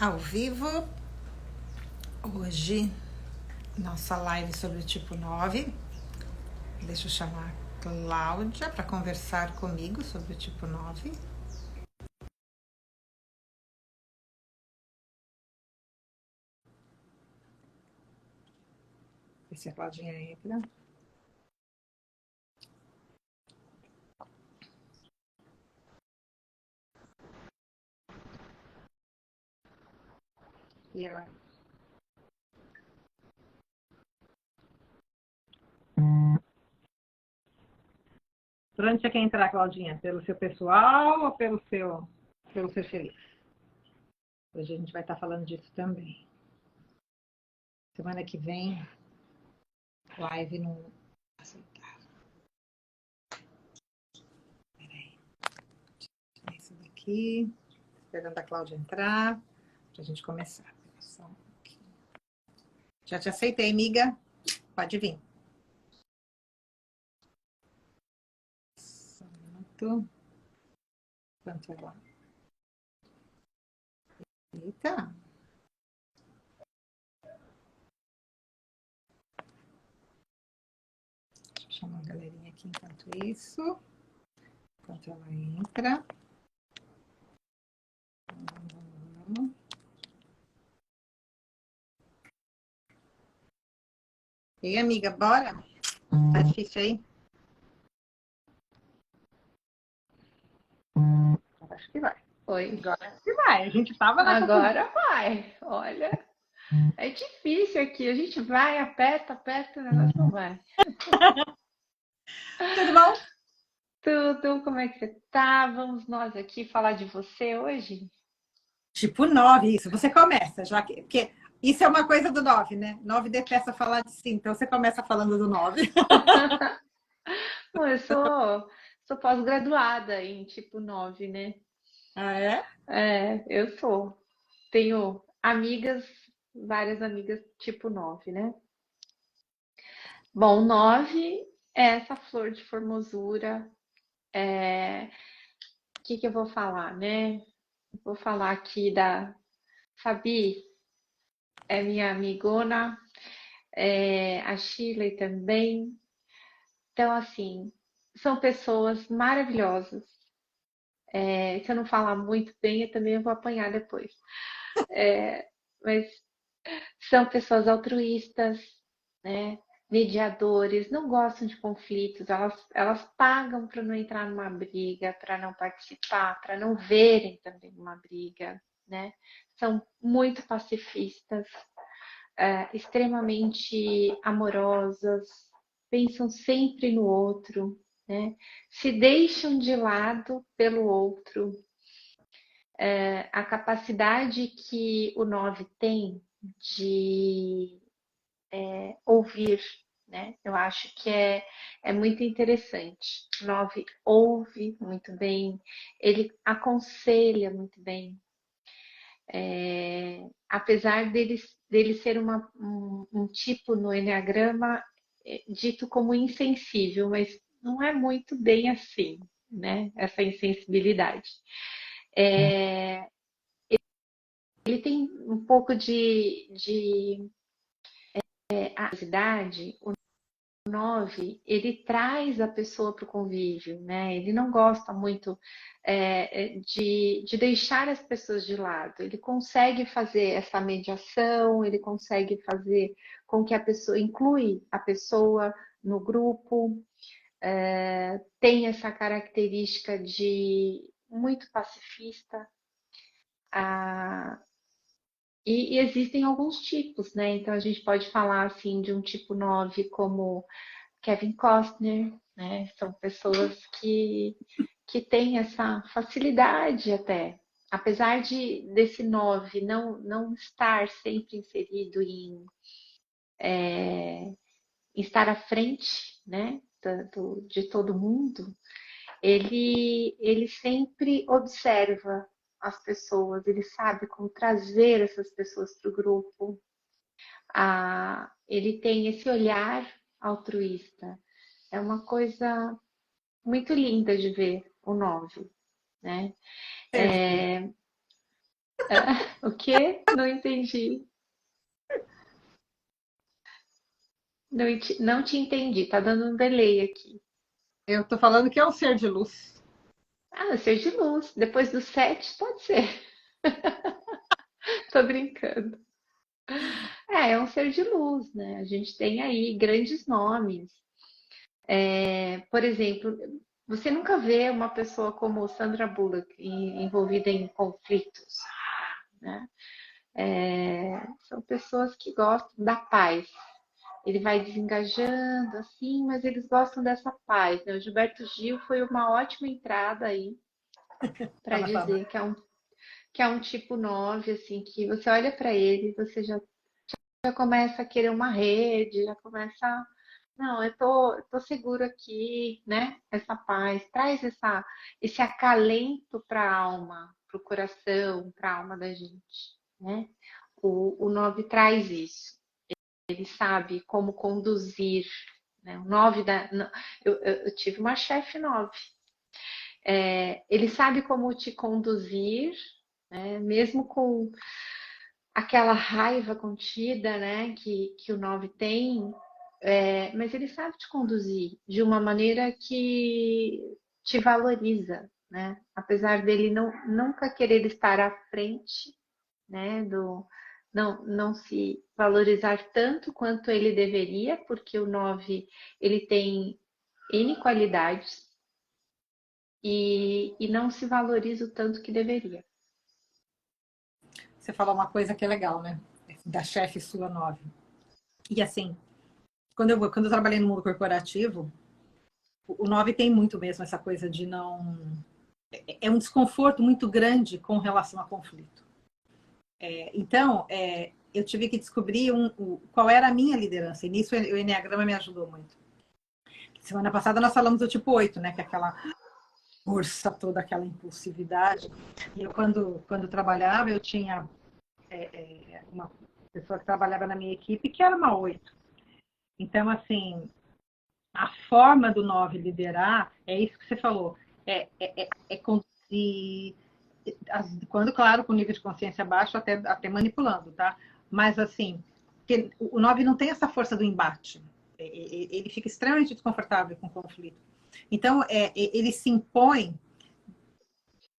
Ao vivo, hoje, nossa live sobre o tipo 9. Deixa eu chamar a Cláudia para conversar comigo sobre o tipo 9. Ver se a Claudinha entra. E ela... Por onde você quer entrar, Claudinha? Pelo seu pessoal ou pelo seu feliz? Hoje a gente vai estar falando disso também. Semana que vem, live não aceitar. Peraí. Isso daqui. Esperando a Cláudia entrar para a gente começar. Só um pouquinho. Já te aceitei, amiga. Pode vir. Só um minuto. Quanto ela? Eita. Deixa eu chamar a galerinha aqui enquanto isso. Enquanto ela entra. Vamos. E aí, amiga, bora? Tá difícil aí? Acho que vai. Oi. Agora acho que vai. A gente tava na Agora vai. Olha, é difícil aqui. A gente vai, aperta, aperta, o negócio não vai. Tudo bom? Tudo, como é que você tá? Vamos nós aqui falar de você hoje? Tipo 9, isso. Você começa, já que. Porque isso é uma coisa do 9, né? 9 detesta falar de si, então você começa falando do 9. Bom, eu sou pós-graduada em tipo 9, né? Ah, é? É, eu sou. Tenho amigas, várias amigas tipo 9, né? Bom, 9 é essa flor de formosura. O que que eu vou falar, né? Vou falar aqui da Fabi, é minha amigona, a Shirley também. Então, assim, são pessoas maravilhosas. Se eu não falar muito bem, eu também vou apanhar depois. Mas são pessoas altruístas, né? Mediadores, não gostam de conflitos, elas pagam para não entrar numa briga, para não participar, para não verem também uma briga, né? São muito pacifistas, extremamente amorosas, pensam sempre no outro, né? Se deixam de lado pelo outro. A capacidade que o 9 tem de ouvir, né? Eu acho que é muito interessante. O 9 ouve muito bem, ele aconselha muito bem. Apesar dele ser um tipo no Enneagrama dito como insensível, mas não é muito bem assim, né? Essa insensibilidade. Ele tem um pouco de ansiedade. O 9 ele traz a pessoa para o convívio, né? Ele não gosta muito de deixar as pessoas de lado. Ele consegue fazer essa mediação, ele consegue fazer com que a pessoa inclui a pessoa no grupo, tem essa característica de muito pacifista. E existem alguns tipos, né? Então a gente pode falar assim de um tipo 9 como Kevin Costner, né? São pessoas que têm essa facilidade até. Apesar desse 9 não estar sempre inserido em estar à frente, né? De todo mundo, ele sempre observa as pessoas, ele sabe como trazer essas pessoas para o grupo. Ele tem esse olhar altruísta. É uma coisa muito linda de ver o 9, né? Servir. O quê? Não entendi. Não te entendi. Tá dando um delay aqui. Eu tô falando que é um ser de luz. Ah, ser de luz. Depois do 7, pode ser. Tô brincando. É um ser de luz, né? A gente tem aí grandes nomes. Por exemplo, você nunca vê uma pessoa como Sandra Bullock envolvida em conflitos, né? São pessoas que gostam da paz. Ele vai desengajando, assim, mas eles gostam dessa paz, né? O Gilberto Gil foi uma ótima entrada aí para Tá na fama. dizer que é um tipo 9, assim, que você olha para ele, você já começa a querer uma rede, já começa. Não, tô seguro aqui, né? Essa paz, traz esse acalento para a alma, para o coração, para a alma da gente, né? O 9 traz isso. Ele sabe como conduzir, né? O 9 eu tive uma chefe 9. Ele sabe como te conduzir, né? Mesmo com aquela raiva contida, né? Que o 9 tem, mas ele sabe te conduzir de uma maneira que te valoriza, né? Apesar dele nunca querer estar à frente, né? Não se valorizar tanto quanto ele deveria, porque o 9 ele tem N qualidades e não se valoriza o tanto que deveria. Você falou uma coisa que é legal, né? Da chefe sua 9. E assim, quando eu trabalhei no mundo corporativo, o 9 tem muito mesmo essa coisa de não. É um desconforto muito grande com relação a conflito. Então, eu tive que descobrir qual era a minha liderança. E nisso o Enneagrama me ajudou muito. Semana passada nós falamos do tipo 8, né? Que é aquela força toda, aquela impulsividade. E eu, quando trabalhava, eu tinha uma pessoa que trabalhava na minha equipe que era uma 8. Então, assim, a forma do 9 liderar é isso que você falou. É conduzir, quando, claro, com nível de consciência baixo, até manipulando, tá? Mas, assim, o 9 não tem essa força do embate. Ele fica extremamente desconfortável com o conflito. Então, ele se impõe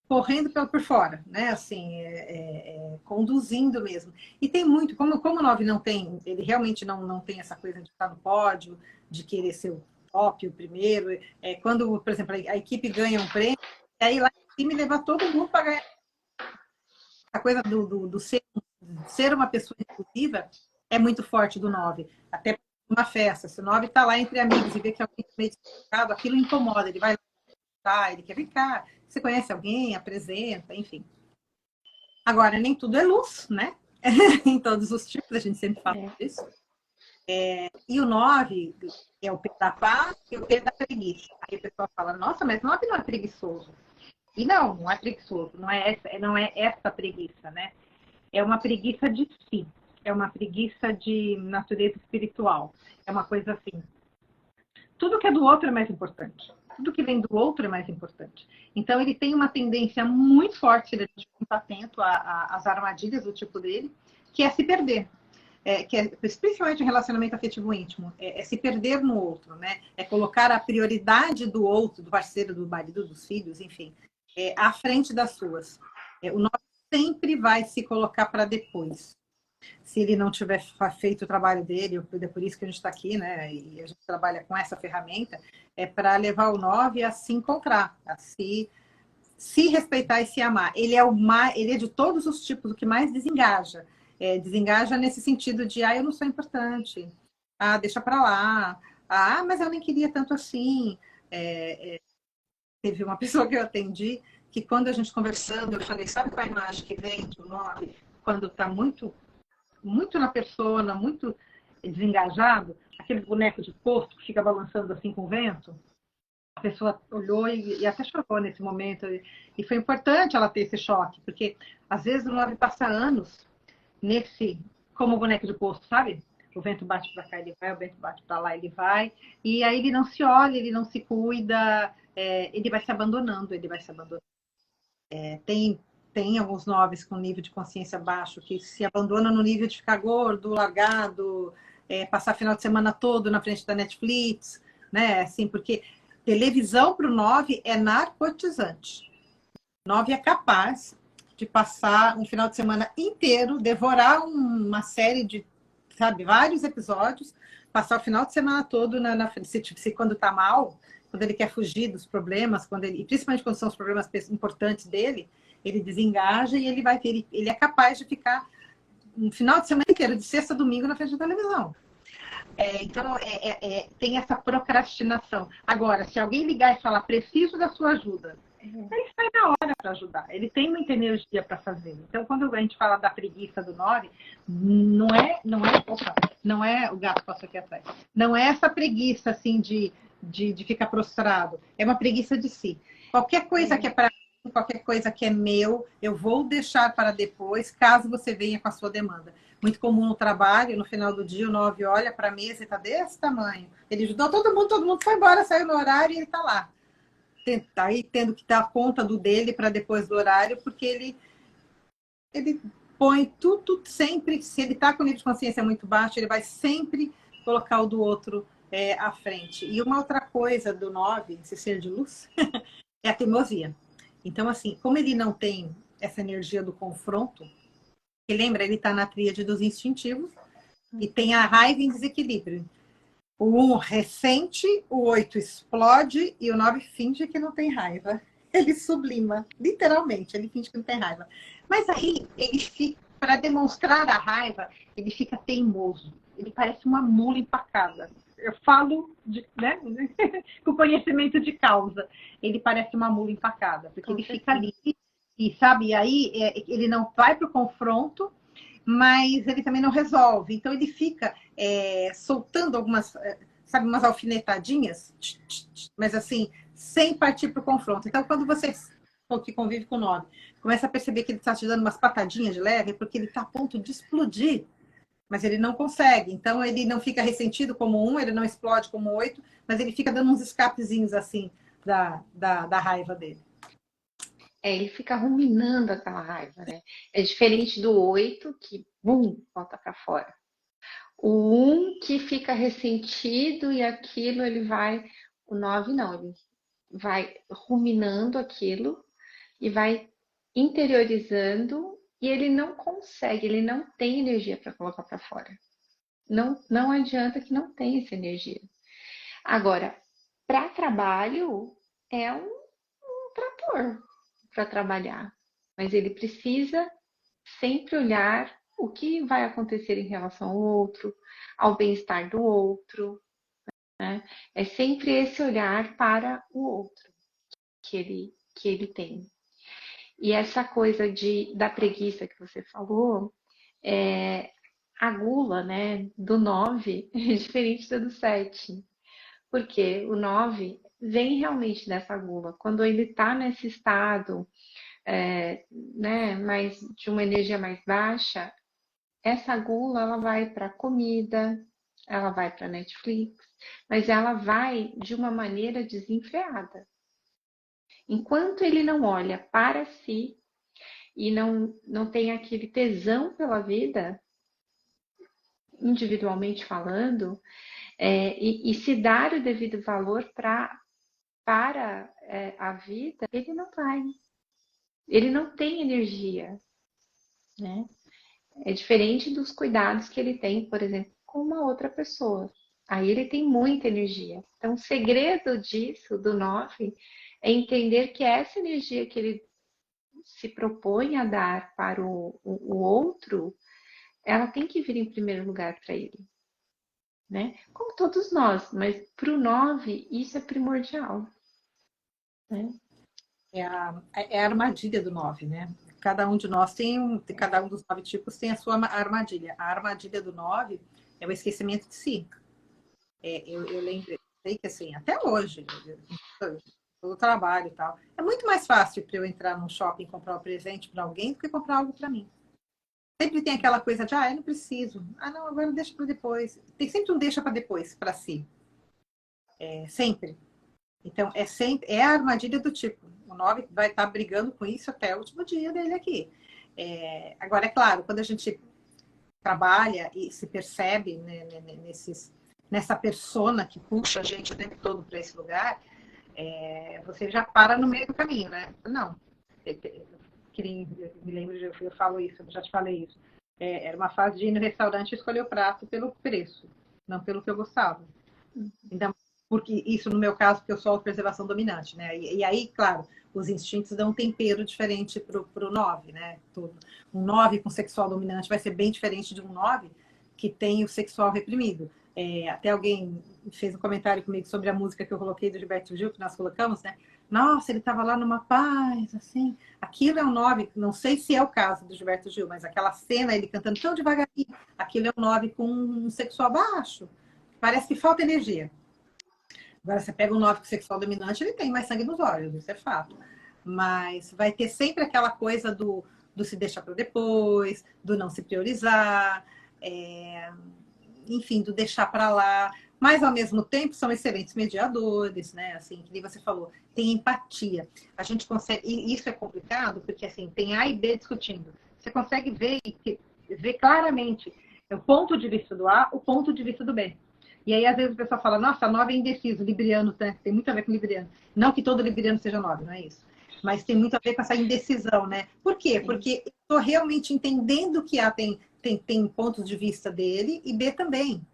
correndo por fora, né? Assim, conduzindo mesmo. E tem muito, como o 9 não tem, ele realmente não tem essa coisa de estar no pódio, de querer ser o top, o primeiro. Quando, por exemplo, a equipe ganha um prêmio, e aí lá em cima leva todo mundo para ganhar. A coisa do ser uma pessoa inclusiva é muito forte do 9. Até uma festa, se o 9 está lá entre amigos e vê que alguém está meio desconfortável, aquilo incomoda, ele vai lá, ele quer vir cá. Você conhece alguém, apresenta, enfim. Agora, nem tudo é luz, né? Em todos os tipos, a gente sempre fala É. disso. E o 9 é o P da paz e o P da preguiça. Aí a pessoa fala, nossa, mas 9 não é preguiçoso. E não é preguiçoso, não é essa preguiça, né? É uma preguiça de si, é uma preguiça de natureza espiritual. É uma coisa assim, tudo que é do outro é mais importante. Tudo que vem do outro é mais importante. Então, ele tem uma tendência muito forte, ele está atento às armadilhas do tipo dele, que é se perder. Que é, principalmente o relacionamento afetivo íntimo, se perder no outro, né? É colocar a prioridade do outro, do parceiro, do marido, dos filhos, enfim, à frente das suas. O nosso sempre vai se colocar para depois se ele não tiver feito o trabalho dele, é por isso que a gente está aqui, né? E a gente trabalha com essa ferramenta, é para levar o 9 a se encontrar, a se respeitar e se amar. Ele é de todos os tipos o que mais desengaja. Desengaja nesse sentido de, eu não sou importante, deixa para lá, mas eu nem queria tanto assim. Teve uma pessoa que eu atendi que quando a gente conversando, eu falei, sabe qual é a imagem que vem do 9? Quando está muito na persona, muito desengajado, aquele boneco de posto que fica balançando assim com o vento. A pessoa olhou e até chorou nesse momento. E foi importante ela ter esse choque, porque às vezes o 9 passa anos como boneco de posto, sabe? O vento bate para cá, ele vai, o vento bate para lá, ele vai. E aí ele não se olha, ele não se cuida, ele vai se abandonando, ele vai se abandonando. Tem tem alguns 9 com nível de consciência baixo que se abandonam no nível de ficar gordo, largado, passar final de semana todo na frente da Netflix, né? Assim, porque televisão para o 9 é narcotizante. 9 é capaz de passar um final de semana inteiro, devorar uma série de, sabe, vários episódios, passar o final de semana todo se quando está mal, quando ele quer fugir dos problemas, e principalmente quando são os problemas importantes dele, ele desengaja e ele vai ter, ele é capaz de ficar um final de semana inteiro, de sexta a domingo, na frente da televisão. Então, tem essa procrastinação. Agora, se alguém ligar e falar, preciso da sua ajuda, ele sai na hora para ajudar. Ele tem muita energia para fazer. Então, quando a gente fala da preguiça do 9, não é o gato passou aqui atrás. Não é essa preguiça assim de ficar prostrado. É uma preguiça de si. Qualquer coisa que é para mim, qualquer coisa que é meu, eu vou deixar para depois, caso você venha com a sua demanda. Muito comum no trabalho, no final do dia, o 9 olha para a mesa e está desse tamanho. Ele ajudou todo mundo foi embora, saiu no horário e ele está lá. Tá aí tendo que dar conta do dele para depois do horário, porque ele põe tudo sempre, se ele está com nível de consciência muito baixo, ele vai sempre colocar o do outro à frente. E uma outra coisa do 9, esse ser de luz, é a teimosia. Então, assim, como ele não tem essa energia do confronto, que lembra, ele está na tríade dos instintivos e tem a raiva em desequilíbrio. O 1 ressente, o 8 explode e o 9 finge que não tem raiva. Ele sublima, literalmente, ele finge que não tem raiva. Mas aí, ele fica, para demonstrar a raiva, ele fica teimoso. Ele parece uma mula empacada. Eu falo com conhecimento de causa. Ele parece uma mula empacada, porque ele fica ali e, sabe, e aí ele não vai para o confronto, mas ele também não resolve. Então, ele fica soltando algumas, sabe, umas alfinetadinhas, mas assim, sem partir para o confronto. Então, quando você que convive com o 9, começa a perceber que ele está te dando umas patadinhas de leve, é porque ele está a ponto de explodir, mas ele não consegue. Então, ele não fica ressentido como 1, ele não explode como 8, mas ele fica dando uns escapezinhos assim da raiva dele. Ele fica ruminando aquela raiva, né? É diferente do 8, que, volta para fora. O 1 que fica ressentido e aquilo ele vai... O 9 não, ele vai ruminando aquilo e vai interiorizando e ele não consegue, ele não tem energia para colocar para fora. Não adianta que não tenha essa energia. Agora, para trabalho, é um trator para trabalhar, mas ele precisa sempre olhar o que vai acontecer em relação ao outro, ao bem-estar do outro, né? É sempre esse olhar para o outro que ele tem. E essa coisa da preguiça que você falou, a gula, né, do 9 é diferente da do 7. Porque o 9 vem realmente dessa gula. Quando ele está nesse estado né, mais, de uma energia mais baixa, essa gula ela vai para comida, ela vai para Netflix, mas ela vai de uma maneira desenfreada. Enquanto ele não olha para si e não tem aquele tesão pela vida, individualmente falando, e se dar o devido valor para a vida, ele não vai. Ele não tem energia, né? É diferente dos cuidados que ele tem, por exemplo, com uma outra pessoa. Aí ele tem muita energia. Então, o segredo disso, do 9, é entender que essa energia que ele se propõe a dar para o outro, ela tem que vir em primeiro lugar para ele. Né? Como todos nós, mas para o 9, isso é primordial. Né? É a armadilha do 9, né? Cada um de nós cada um dos 9 tipos tem a sua armadilha. A armadilha do 9 é o esquecimento de si. Eu lembrei que assim, até hoje, todo trabalho e tal, é muito mais fácil para eu entrar num shopping e comprar um presente para alguém do que comprar algo para mim. Sempre tem aquela coisa de, eu não preciso. Não, agora deixa para depois. Tem sempre um deixa para depois, para si. Sempre. Então, é a armadilha do tipo, o 9 vai estar brigando com isso até o último dia dele aqui. Agora, é claro, quando a gente trabalha e se percebe, né, nessa persona que puxa a gente o tempo todo para esse lugar, você já para no meio do caminho, né? Não. Me lembro, eu falo isso, eu já te falei isso. Era uma fase de ir no restaurante e escolher o prato pelo preço, não pelo que eu gostava. Ainda porque isso, no meu caso, porque eu sou autopreservação dominante, né? E aí, claro, os instintos dão um tempero diferente para o 9, né? Tudo. Um 9 com sexual dominante vai ser bem diferente de um 9 que tem o sexual reprimido. Até alguém fez um comentário comigo sobre a música que eu coloquei do Gilberto Gil, que nós colocamos, né? Nossa, ele estava lá numa paz, assim. Aquilo é um 9, não sei se é o caso do Gilberto Gil, mas aquela cena, ele cantando tão devagarinho, aquilo é um 9 com um sexual baixo. Parece que falta energia. Agora, você pega um 9 sexual dominante, ele tem mais sangue nos olhos, isso é fato. Mas vai ter sempre aquela coisa do se deixar para depois, do não se priorizar, enfim, do deixar para lá. Mas, ao mesmo tempo, são excelentes mediadores, né? Assim, que nem você falou, tem empatia. A gente consegue... E isso é complicado, porque, assim, tem A e B discutindo. Você consegue ver claramente o ponto de vista do A, o ponto de vista do B. E aí, às vezes, o pessoal fala, nossa, 9 é indeciso, libriano, né? Tem muito a ver com libriano. Não que todo libriano seja 9, não é isso. Mas tem muito a ver com essa indecisão, né? Por quê? Porque eu estou realmente entendendo que A tem pontos de vista dele e B também.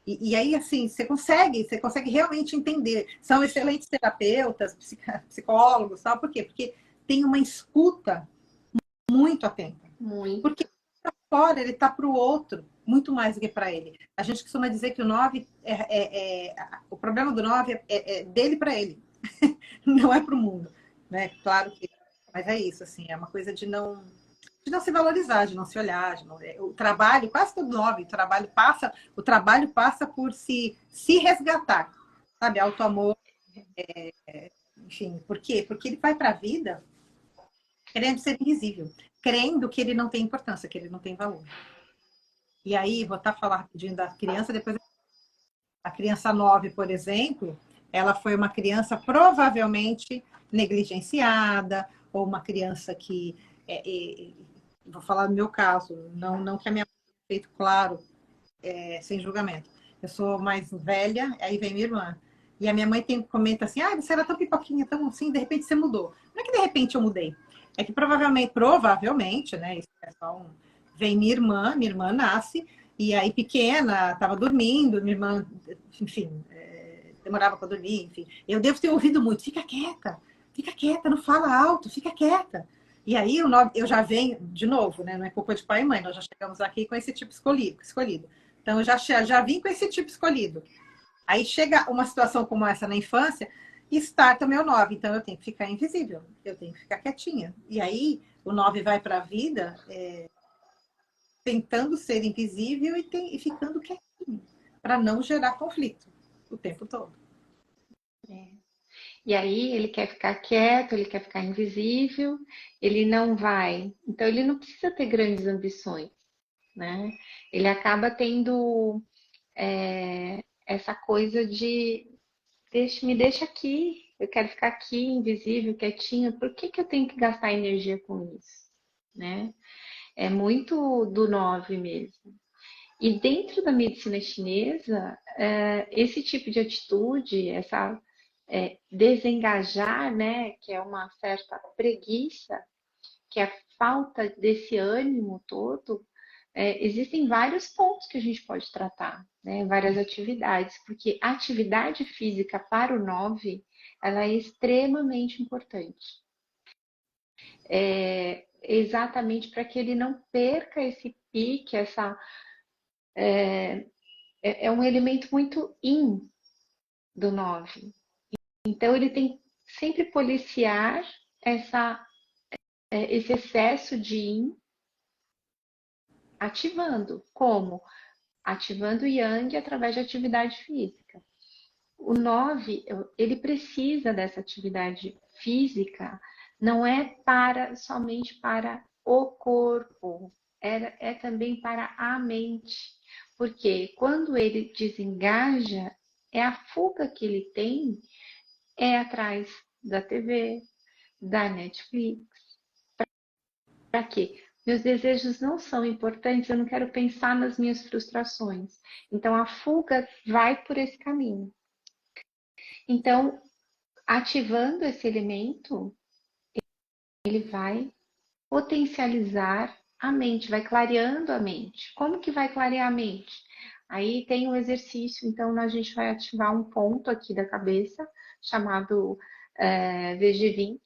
E aí, assim, você consegue realmente entender. São excelentes terapeutas, psicólogos, sabe por quê? Porque tem uma escuta muito atenta. Muito. Porque fora, ele está para o outro, muito mais do que para ele. A gente costuma dizer que o 9 o problema do 9 é dele para ele, não é para o mundo. Né? Claro que. Mas é isso, assim, é uma coisa de não se valorizar, de não se olhar. O trabalho, quase todo 9, o trabalho passa por se resgatar, sabe? Autoamor, enfim. Por quê? Porque ele vai para a vida querendo ser invisível, crendo que ele não tem importância, que ele não tem valor. E aí, vou estar falando rapidinho da criança, depois a criança 9, por exemplo, ela foi uma criança provavelmente negligenciada, ou uma criança que, vou falar do meu caso, não que a minha mãe tenha feito claro, sem julgamento. Eu sou mais velha, aí vem minha irmã. E a minha mãe comenta assim, você era tão pipoquinha, tão assim, de repente você mudou. Não é que de repente eu mudei, é que provavelmente, né, isso é só vem minha irmã nasce, e aí pequena, estava dormindo, minha irmã, enfim, demorava para dormir, enfim. Eu devo ter ouvido muito, fica quieta, não fala alto, fica quieta. E aí eu já venho, de novo, né, não é culpa de pai e mãe, nós já chegamos aqui com esse tipo escolhido. Então, eu já vim com esse tipo escolhido. Aí chega uma situação como essa na infância e starta o meu 9. Então, eu tenho que ficar invisível, eu tenho que ficar quietinha. E aí, o 9 vai para a vida tentando ser invisível e ficando quietinho, para não gerar conflito o tempo todo. E aí ele quer ficar quieto, ele quer ficar invisível, ele não vai. Então ele não precisa ter grandes ambições, né? Ele acaba tendo essa coisa de me deixa aqui, eu quero ficar aqui invisível, quietinho. Por que eu tenho que gastar energia com isso, né? É muito do 9 mesmo. E dentro da medicina chinesa, esse tipo de atitude, essa desengajar, né, que é uma certa preguiça, que é a falta desse ânimo todo, existem vários pontos que a gente pode tratar, né, várias atividades, porque a atividade física para o 9, ela é extremamente importante. Exatamente para que ele não perca esse pique, é um elemento muito yin do 9. Então, ele tem sempre policiar esse excesso de yin ativando. Como? Ativando o yang através de atividade física. O 9, ele precisa dessa atividade física, não é somente para o corpo, é também para a mente. Porque quando ele desengaja, é a fuga que ele tem é atrás da TV, da Netflix. Para quê? Meus desejos não são importantes, eu não quero pensar nas minhas frustrações. Então a fuga vai por esse caminho. Então, ativando esse elemento, ele vai potencializar a mente, vai clareando a mente. Como que vai clarear a mente? Aí tem um exercício, então a gente vai ativar um ponto aqui da cabeça, chamado VG20.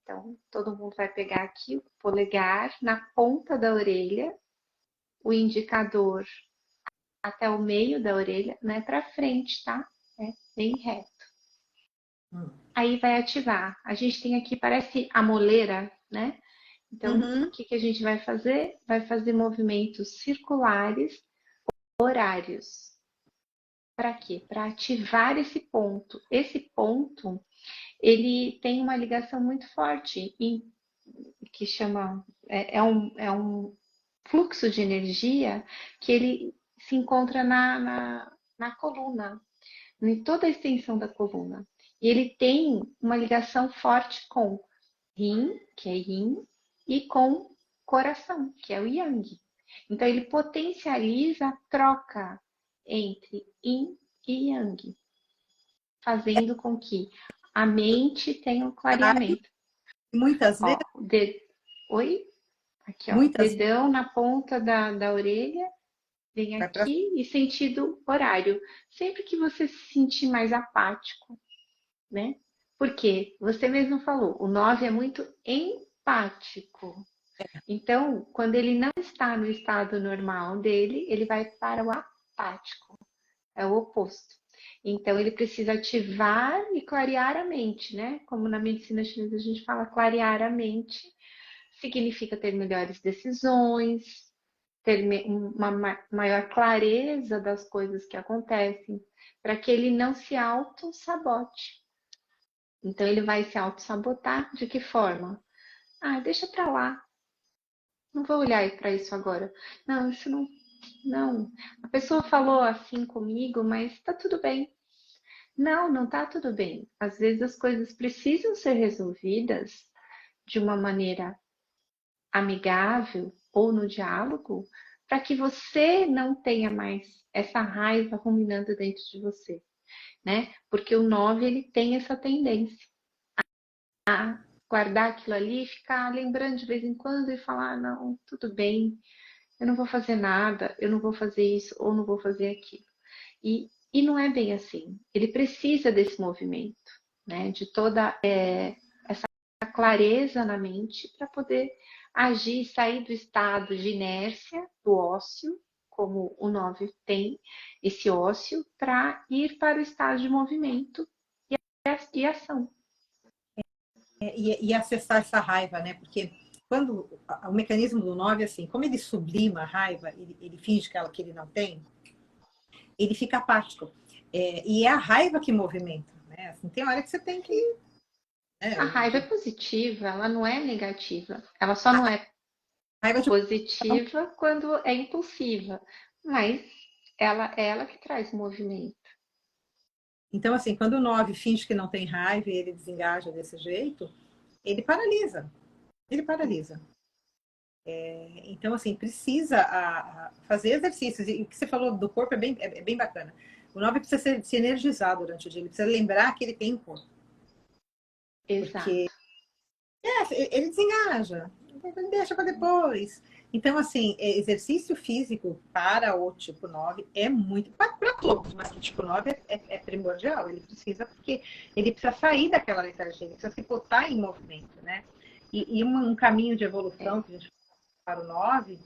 Então, todo mundo vai pegar aqui o polegar na ponta da orelha, o indicador até o meio da orelha, não é para frente, tá? É bem reto. Aí vai ativar. A gente tem aqui, parece a moleira, né? Então, o que a gente vai fazer? Vai fazer movimentos circulares horários. Para quê? Para ativar esse ponto. Esse ponto, ele tem uma ligação muito forte que chama é um fluxo de energia que ele se encontra na coluna, em toda a extensão da coluna. E ele tem uma ligação forte com yin, que é yin, e com coração, que é o yang. Então ele potencializa a troca entre yin e yang, fazendo com que a mente tenha um clareamento. Muitas vezes. Ó, Oi? Aqui, ó. Muitas Dedão na ponta da orelha, vem vai pra... aqui e sentido horário. Sempre que você se sentir mais apático, né? Porque você mesmo falou, o 9 é muito empático. Então, quando ele não está no estado normal dele, ele vai para o apático. É o oposto. Então, ele precisa ativar e clarear a mente, né? Como na medicina chinesa a gente fala clarear a mente, significa ter melhores decisões, ter uma maior clareza das coisas que acontecem, para que ele não se auto-sabote. Então, ele vai se auto-sabotar de que forma? Ah, deixa para lá. Não vou olhar para isso agora. Não, isso não. Não. A pessoa falou assim comigo, mas tá tudo bem. Não, não tá tudo bem. Às vezes as coisas precisam ser resolvidas de uma maneira amigável ou no diálogo, para que você não tenha mais essa raiva ruminando dentro de você, né? Porque o 9 ele tem essa tendência a guardar aquilo ali e ficar lembrando de vez em quando e falar, ah, não, tudo bem, eu não vou fazer nada, eu não vou fazer isso ou não vou fazer aquilo. E não é bem assim. Ele precisa desse movimento, né? De toda essa clareza na mente para poder agir, sair do estado de inércia, do ócio, como o 9 tem esse ócio, para ir para o estado de movimento e ação. E acessar essa raiva, né? Porque quando o mecanismo do 9, assim, como ele sublima a raiva, ele finge que ele não tem, ele fica apático. E é a raiva que movimenta, né? Assim, tem hora que você tem que... A raiva é positiva, ela não é negativa. Ela só não é positiva quando é impulsiva, mas ela que traz movimento. Então, assim, quando o 9 finge que não tem raiva e ele desengaja desse jeito, ele paralisa. Ele paralisa. Então, assim, precisa fazer exercícios. E o que você falou do corpo é bem bacana. O 9 precisa se energizar durante o dia. Ele precisa lembrar que ele tem um corpo. Exato. Porque ele desengaja. Deixa para depois. Então, assim, exercício físico para o tipo 9 é muito... Para todos, mas o tipo 9 é primordial. Ele precisa, porque ele precisa sair daquela letargia. Ele precisa se botar em movimento, né? E um caminho de evolução que a gente para o 9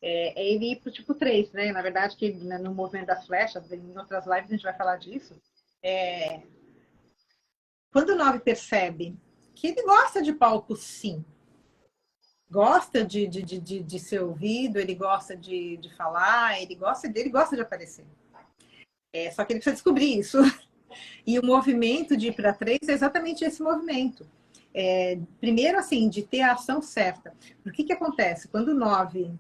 é ele ir para o tipo 3, né? Na verdade, que no movimento das flechas, em outras lives a gente vai falar disso. Quando o 9 percebe que ele gosta de palco, sim, gosta de ser ouvido, ele gosta de falar, ele gosta de aparecer. Só que ele precisa descobrir isso. E o movimento de ir para 3 é exatamente esse movimento. Primeiro, assim, de ter a ação certa. O que acontece? Quando o 9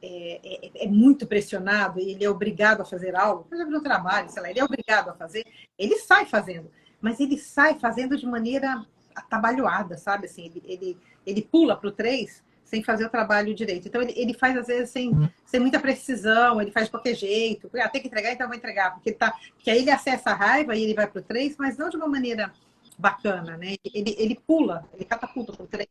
é muito pressionado e ele é obrigado a fazer algo, por exemplo, no trabalho, sei lá, ele é obrigado a fazer, ele sai fazendo, mas ele sai fazendo de maneira atabalhoada, sabe? Assim, ele pula para o 3 sem fazer o trabalho direito. Então, ele faz, às vezes, sem muita precisão, ele faz de qualquer jeito. Ah, tem que entregar, então eu vou entregar. Porque aí ele acessa a raiva e ele vai para o 3, mas não de uma maneira bacana, né? Ele pula, ele catapulta para o 3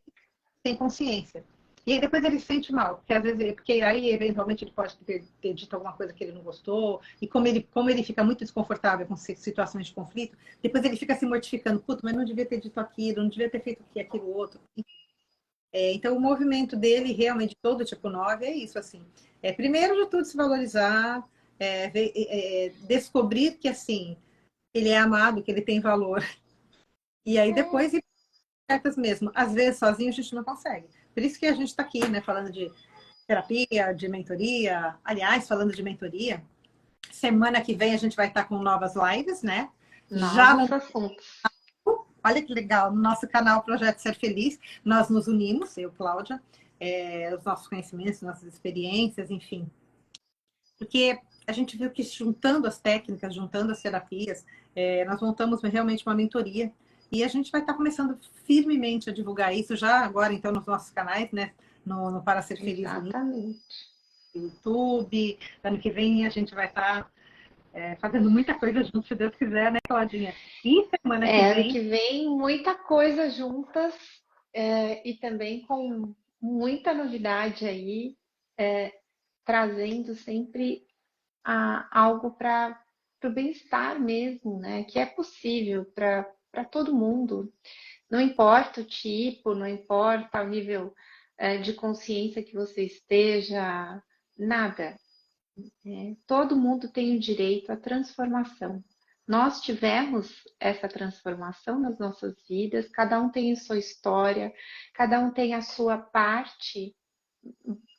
sem consciência. E aí depois ele se sente mal, porque às vezes, porque aí eventualmente ele pode ter dito alguma coisa que ele não gostou, e como ele fica muito desconfortável com situações de conflito, depois ele fica se mortificando, puto, mas não devia ter dito aquilo, não devia ter feito aquilo outro. Então o movimento dele, realmente, todo tipo 9 é isso, assim. Primeiro de tudo se valorizar, descobrir que, assim, ele é amado, que ele tem valor. E aí depois certas mesmo. Às vezes, sozinho, a gente não consegue. Por isso que a gente está aqui, né, falando de terapia, de mentoria. Aliás, falando de mentoria, semana que vem a gente vai estar com novas lives, né? Já Novos no... assuntos. Olha que legal, no nosso canal Projeto Ser Feliz, nós nos unimos, eu, Cláudia, os nossos conhecimentos, nossas experiências, enfim. Porque a gente viu que juntando as técnicas, juntando as terapias, nós montamos realmente uma mentoria. E a gente vai estar começando firmemente a divulgar isso já agora, então, nos nossos canais, né? No Para Ser Feliz no Exatamente. YouTube. Ano que vem a gente vai estar fazendo muita coisa junto, se Deus quiser, né, Claudinha? E semana que Ano vem. que vem, muita coisa juntas e também com muita novidade aí, trazendo sempre algo para o bem-estar mesmo, né? Que é possível para todo mundo. Não importa o tipo, não importa o nível de consciência que você esteja, nada. Todo mundo tem o direito à transformação. Nós tivemos essa transformação nas nossas vidas, cada um tem a sua história, cada um tem a sua parte,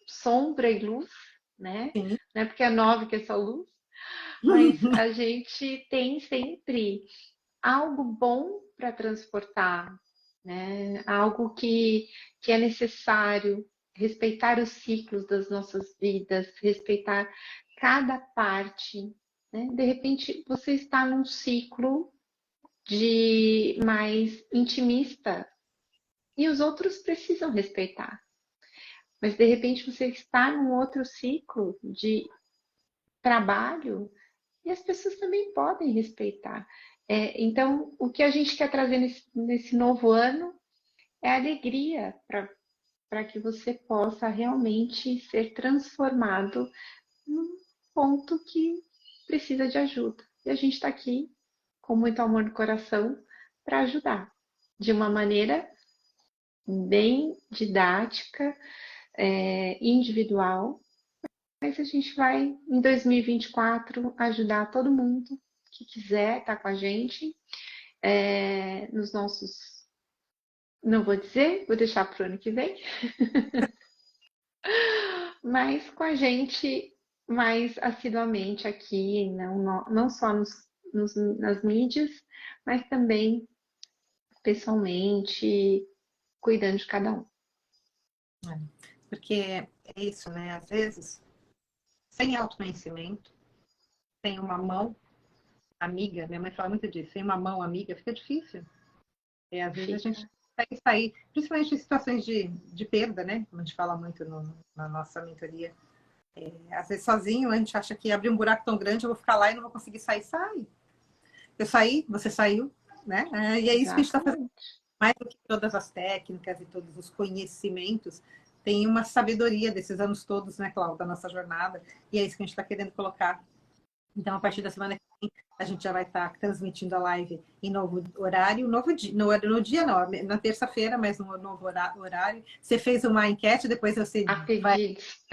sombra e luz, né? Sim. Não é porque é 9 que é só luz, mas a gente tem sempre algo bom para transportar, né? Algo que é necessário, respeitar os ciclos das nossas vidas, respeitar cada parte, né? De repente você está num ciclo de mais intimista e os outros precisam respeitar. Mas de repente você está num outro ciclo de trabalho e as pessoas também podem respeitar. Então, o que a gente quer trazer nesse novo ano é alegria para que você possa realmente ser transformado num ponto que precisa de ajuda. E a gente está aqui com muito amor no coração para ajudar de uma maneira bem didática, individual, mas a gente vai, em 2024, ajudar todo mundo que quiser estar com a gente nos nossos. Não vou dizer, vou deixar para o ano que vem, mas com a gente mais assiduamente aqui, não só nas mídias, mas também pessoalmente, cuidando de cada um. Porque é isso, né? Às vezes, sem autoconhecimento, sem uma mão amiga, minha mãe fala muito disso, sem uma mão amiga fica difícil. Às vezes a gente Fica. consegue sair, principalmente em situações de perda, né? Como a gente fala muito na nossa mentoria. Às vezes sozinho a gente acha que abrir um buraco tão grande, eu vou ficar lá e não vou conseguir sair. Sai. Eu saí, você saiu, né? E é isso que a gente está fazendo. Exatamente. Mais do que todas as técnicas e todos os conhecimentos, tem uma sabedoria desses anos todos, né, Cláudia, da nossa jornada. E é isso que a gente está querendo colocar. Então, a partir da semana que vem, a gente já vai estar transmitindo a live em novo horário, novo dia, no dia não, na terça-feira, mas no novo horário. Você fez uma enquete, depois A pedidos.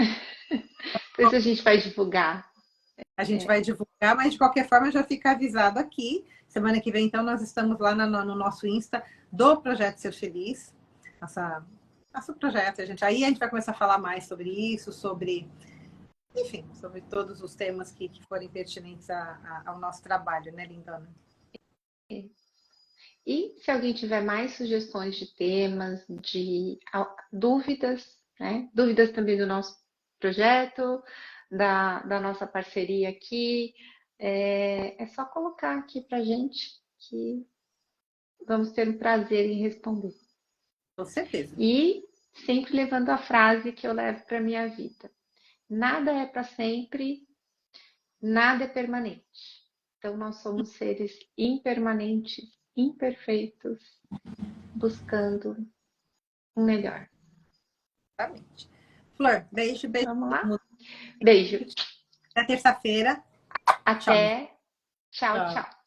Depois a gente vai divulgar. a gente vai divulgar, mas de qualquer forma já fica avisado aqui. Semana que vem, então, nós estamos lá no nosso Insta do Projeto Ser Feliz. Nosso projeto, aí a gente vai começar a falar mais sobre isso, enfim, sobre todos os temas que forem pertinentes ao nosso trabalho, né, lindona? E se alguém tiver mais sugestões de temas, de dúvidas, né? Dúvidas também do nosso projeto, da nossa parceria aqui. É só colocar aqui pra gente que vamos ter o prazer em responder. Com certeza. E sempre levando a frase que eu levo para minha vida. Nada é para sempre, nada é permanente. Então, nós somos seres impermanentes, imperfeitos, buscando o melhor. Exatamente. Flor, beijo, beijo. Vamos lá? Beijo. Até terça-feira. Tchau. Até. Tchau, Tchau. tchau.